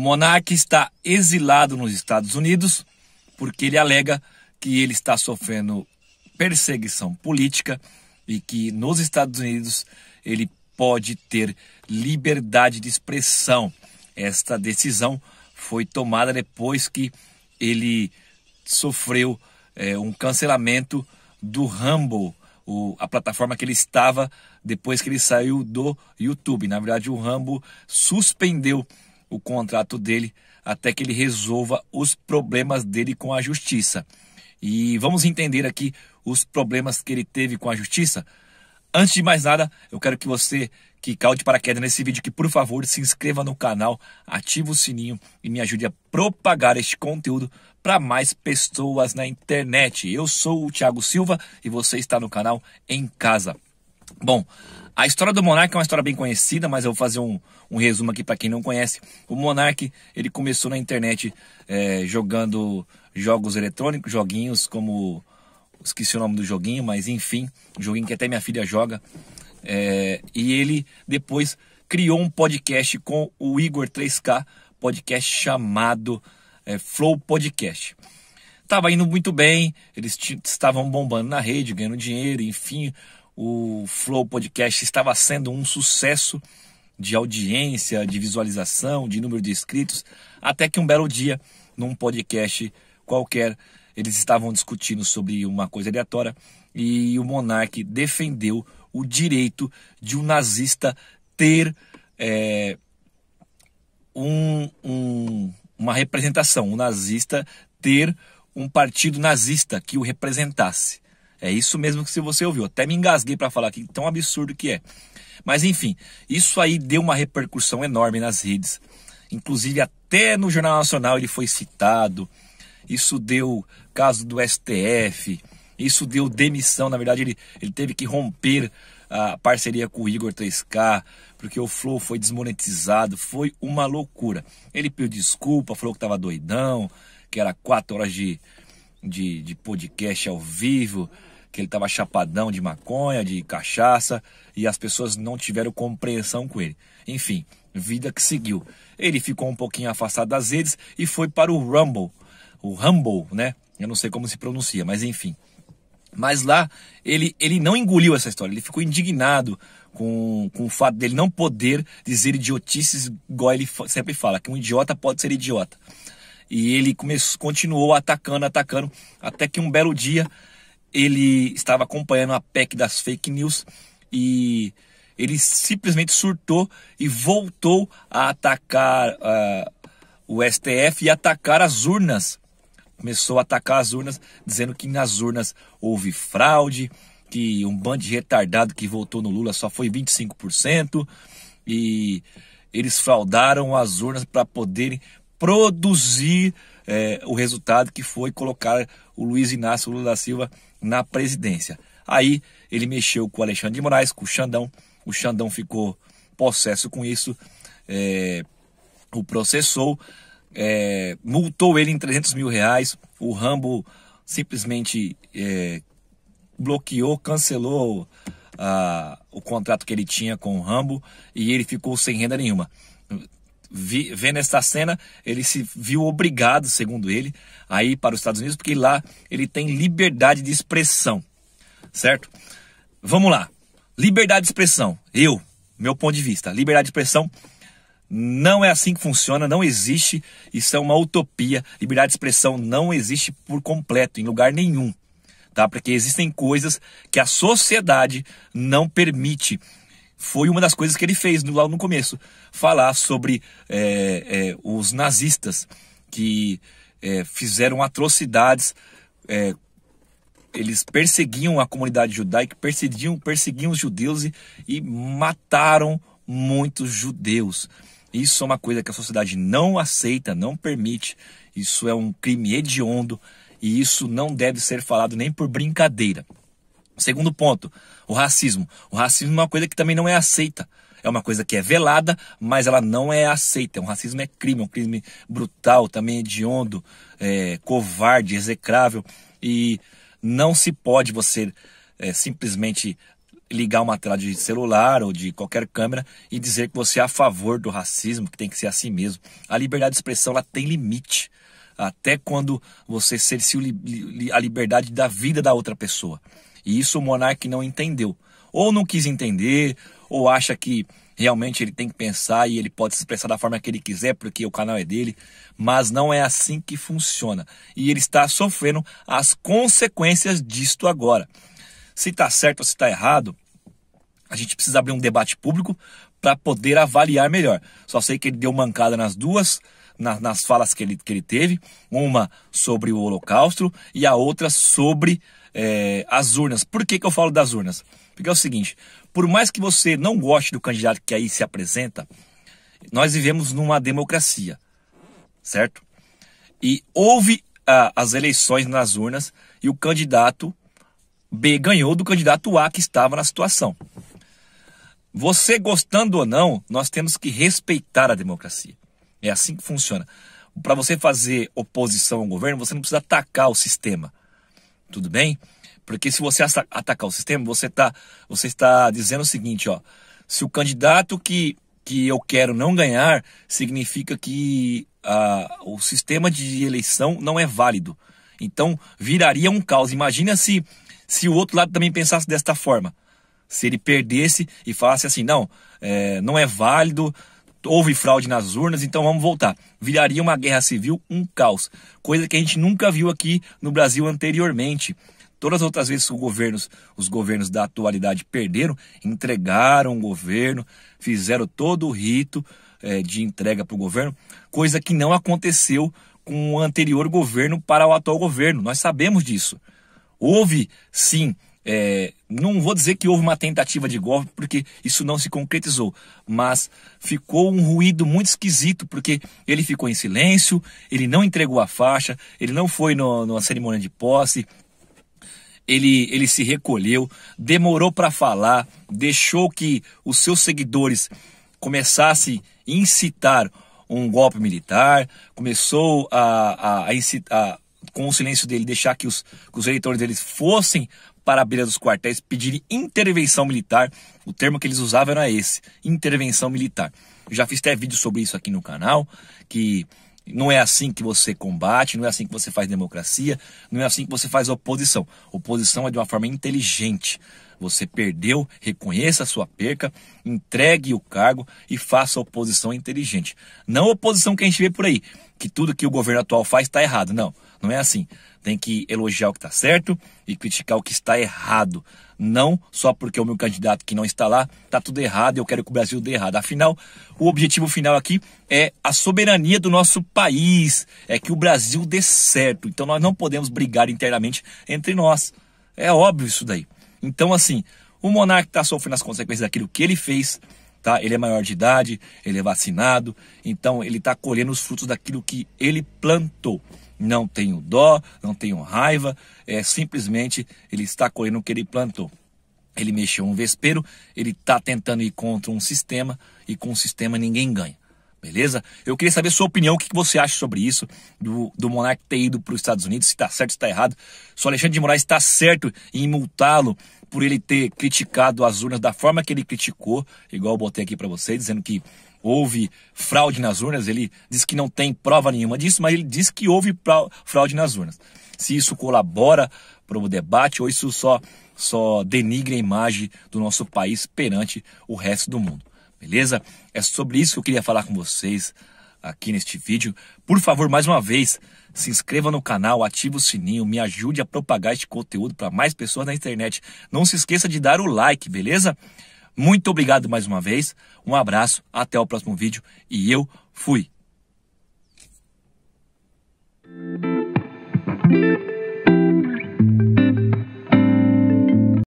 monarca está exilado nos Estados Unidos porque ele alega que ele está sofrendo perseguição política e que nos Estados Unidos ele pode ter liberdade de expressão. Esta decisão foi tomada depois que ele sofreu um cancelamento do Rumble, a plataforma que ele estava depois que ele saiu do YouTube. Na verdade, o Rumble suspendeu o contrato dele até que ele resolva os problemas dele com a justiça. E vamos entender aqui os problemas que ele teve com a justiça. Antes de mais nada, eu quero que você que caiu de paraquedas nesse vídeo, que por favor se inscreva no canal, ative o sininho e me ajude a propagar este conteúdo para mais pessoas na internet. Eu sou o Thiago Silva e você está no canal Em Casa. Bom, a história do Monark é uma história bem conhecida, mas eu vou fazer um resumo aqui para quem não conhece. O Monark, ele começou na internet jogando jogos eletrônicos, joguinhos como... esqueci o nome do joguinho, mas enfim, um joguinho que até minha filha joga. E ele depois criou um podcast com o Igor 3K, podcast chamado Flow Podcast. Estava indo muito bem, eles estavam bombando na rede, ganhando dinheiro, enfim, o Flow Podcast estava sendo um sucesso de audiência, de visualização, de número de inscritos, até que um belo dia, num podcast qualquer, eles estavam discutindo sobre uma coisa aleatória e o Monark defendeu o direito de um nazista ter uma representação, um nazista ter um partido nazista que o representasse. É isso mesmo que você ouviu. Até me engasguei para falar aqui, tão absurdo que é. Mas enfim, isso aí deu uma repercussão enorme nas redes. Inclusive até no Jornal Nacional ele foi citado. Isso deu caso do STF, isso deu demissão. Na verdade, ele teve que romper a parceria com o Igor 3K, porque o Flow foi desmonetizado, foi uma loucura. Ele pediu desculpa, falou que estava doidão, que era 4 horas de podcast ao vivo, que ele estava chapadão de maconha, de cachaça, e as pessoas não tiveram compreensão com ele. Enfim, vida que seguiu. Ele ficou um pouquinho afastado das redes e foi para o Rumble, né? Eu não sei como se pronuncia, mas enfim. Mas lá, ele não engoliu essa história. Ele ficou indignado com o fato dele não poder dizer idiotices igual ele sempre fala, que um idiota pode ser idiota. E ele continuou atacando, até que um belo dia ele estava acompanhando a PEC das fake news e ele simplesmente surtou e voltou a atacar o STF e atacar as urnas. Começou a atacar as urnas, dizendo que nas urnas houve fraude, que um bando de retardado que votou no Lula só foi 25%, e eles fraudaram as urnas para poderem produzir o resultado que foi colocar o Luiz Inácio Lula da Silva na presidência. Aí ele mexeu com o Alexandre de Moraes, com o Xandão ficou possesso com isso, o processou, multou ele em R$300 mil. O Rumble simplesmente bloqueou, cancelou o contrato que ele tinha com o Rumble e ele ficou sem renda nenhuma. Vendo essa cena, ele se viu obrigado, segundo ele, a ir para os Estados Unidos, porque lá ele tem liberdade de expressão, certo? Vamos lá, liberdade de expressão, meu ponto de vista, liberdade de expressão não é assim que funciona, não existe, isso é uma utopia. Liberdade de expressão não existe por completo, em lugar nenhum, tá? Porque existem coisas que a sociedade não permite. Foi uma das coisas que ele fez lá no começo, falar sobre os nazistas que fizeram atrocidades, eles perseguiam a comunidade judaica, perseguiam os judeus e mataram muitos judeus. Isso é uma coisa que a sociedade não aceita, não permite. Isso é um crime hediondo e isso não deve ser falado nem por brincadeira. Segundo ponto, o racismo. O racismo é uma coisa que também não é aceita. É uma coisa que é velada, mas ela não é aceita. O racismo é um crime brutal, também hediondo, covarde, execrável. E não se pode você simplesmente ligar uma tela de celular ou de qualquer câmera e dizer que você é a favor do racismo, que tem que ser assim mesmo. A liberdade de expressão ela tem limite, até quando você cerceia a liberdade da vida da outra pessoa. E isso o monarca não entendeu. Ou não quis entender, ou acha que realmente ele tem que pensar e ele pode se expressar da forma que ele quiser, porque o canal é dele. Mas não é assim que funciona. E ele está sofrendo as consequências disto agora. Se está certo ou se está errado, a gente precisa abrir um debate público para poder avaliar melhor. Só sei que ele deu mancada nas duas, nas falas que ele teve. Uma sobre o Holocausto e a outra sobre as urnas. Por que eu falo das urnas? Porque é o seguinte, por mais que você não goste do candidato que aí se apresenta, nós vivemos numa democracia, certo? E houve as eleições nas urnas e o candidato B ganhou do candidato A que estava na situação. Você gostando ou não, nós temos que respeitar a democracia. É assim que funciona. Para você fazer oposição ao governo, você não precisa atacar o sistema. Tudo bem? Porque se você atacar o sistema, você está dizendo o seguinte, ó. Se o candidato que eu quero não ganhar, significa que o sistema de eleição não é válido. Então, viraria um caos. Imagina se o outro lado também pensasse desta forma. Se ele perdesse e falasse assim, não é válido, houve fraude nas urnas, então vamos voltar. Viraria uma guerra civil, um caos. Coisa que a gente nunca viu aqui no Brasil anteriormente. Todas as outras vezes que os governos da atualidade perderam, entregaram o governo, fizeram todo o rito de entrega para o governo, coisa que não aconteceu com o anterior governo para o atual governo. Nós sabemos disso. Houve, sim, não vou dizer que houve uma tentativa de golpe, porque isso não se concretizou, mas ficou um ruído muito esquisito, porque ele ficou em silêncio, ele não entregou a faixa, ele não foi numa cerimônia de posse, ele se recolheu, demorou para falar, deixou que os seus seguidores começassem a incitar um golpe militar, começou a incitar, com o silêncio dele, deixar que os eleitores deles fossem para a beira dos quartéis, pedirem intervenção militar. O termo que eles usavam era esse, intervenção militar. Eu já fiz até vídeo sobre isso aqui no canal, que não é assim que você combate, não é assim que você faz democracia, não é assim que você faz oposição. Oposição é de uma forma inteligente. Você perdeu, reconheça a sua perca, entregue o cargo e faça a oposição inteligente. Não a oposição que a gente vê por aí, que tudo que o governo atual faz está errado. Não é assim. Tem que elogiar o que está certo e criticar o que está errado. Não só porque o meu candidato que não está lá está tudo errado e eu quero que o Brasil dê errado. Afinal, o objetivo final aqui é a soberania do nosso país, é que o Brasil dê certo. Então nós não podemos brigar internamente entre nós. É óbvio isso daí. Então assim, o monarca está sofrendo as consequências daquilo que ele fez, tá? Ele é maior de idade, ele é vacinado, então ele está colhendo os frutos daquilo que ele plantou. Não tenho dó, não tenho raiva, simplesmente ele está colhendo o que ele plantou. Ele mexeu um vespeiro, ele está tentando ir contra um sistema e com o sistema ninguém ganha. Beleza? Eu queria saber a sua opinião, o que você acha sobre isso, do monarca ter ido para os Estados Unidos, se está certo, se está errado. Se o Alexandre de Moraes está certo em multá-lo por ele ter criticado as urnas da forma que ele criticou, igual eu botei aqui para você, dizendo que houve fraude nas urnas. Ele diz que não tem prova nenhuma disso, mas ele diz que houve fraude nas urnas. Se isso colabora para o debate ou isso só denigra a imagem do nosso país perante o resto do mundo. Beleza? É sobre isso que eu queria falar com vocês aqui neste vídeo. Por favor, mais uma vez, se inscreva no canal, ative o sininho, me ajude a propagar este conteúdo para mais pessoas na internet. Não se esqueça de dar o like, beleza? Muito obrigado mais uma vez, um abraço, até o próximo vídeo e eu fui!